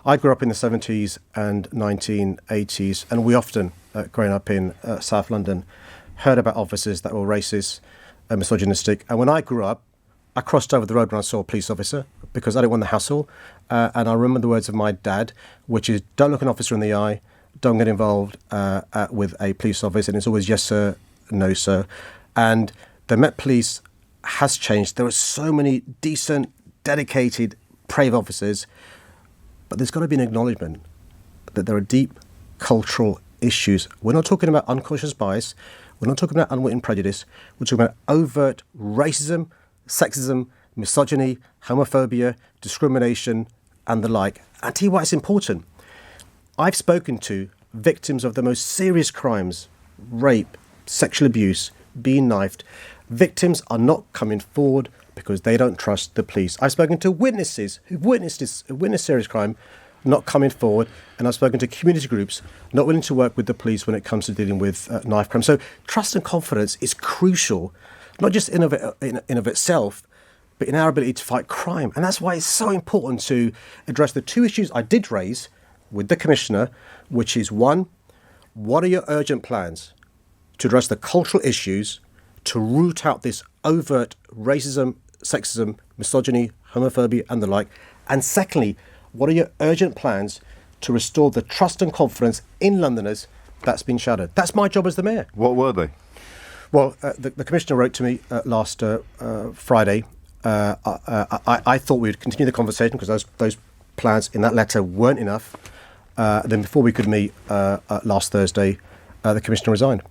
I grew up in the 70s and 1980s, and we often, growing up in South London, heard about officers that were racist and misogynistic. And when I grew up, I crossed over the road when I saw a police officer because I didn't want the hassle. And I remember the words of my dad, which is, don't look an officer in the eye, don't get involved with a police officer. And it's always yes, sir, no, sir. And the Met Police has changed. There are so many decent, dedicated, brave officers. But there's got to be an acknowledgement that there are deep cultural issues. We're not talking about unconscious bias. We're not talking about unwitting prejudice. We're talking about overt racism, sexism, misogyny, homophobia, discrimination, and the like. And tell you why it's important. I've spoken to victims of the most serious crimes, rape, sexual abuse, being knifed. Victims are not coming forward because they don't trust the police. I've spoken to witnesses who've witnessed serious crime, not coming forward, and I've spoken to community groups not willing to work with the police when it comes to dealing with knife crime. So trust and confidence is crucial, not just in of itself, but in our ability to fight crime. And that's why it's so important to address the two issues I did raise with the Commissioner, which is one, what are your urgent plans to address the cultural issues, to root out this overt racism, sexism, misogyny, homophobia, and the like? And secondly, what are your urgent plans to restore the trust and confidence in Londoners that's been shattered? That's my job as the Mayor. What were they? Well, the Commissioner wrote to me last Friday. I thought we'd continue the conversation because those plans in that letter weren't enough. Then before we could meet last Thursday, the Commissioner resigned.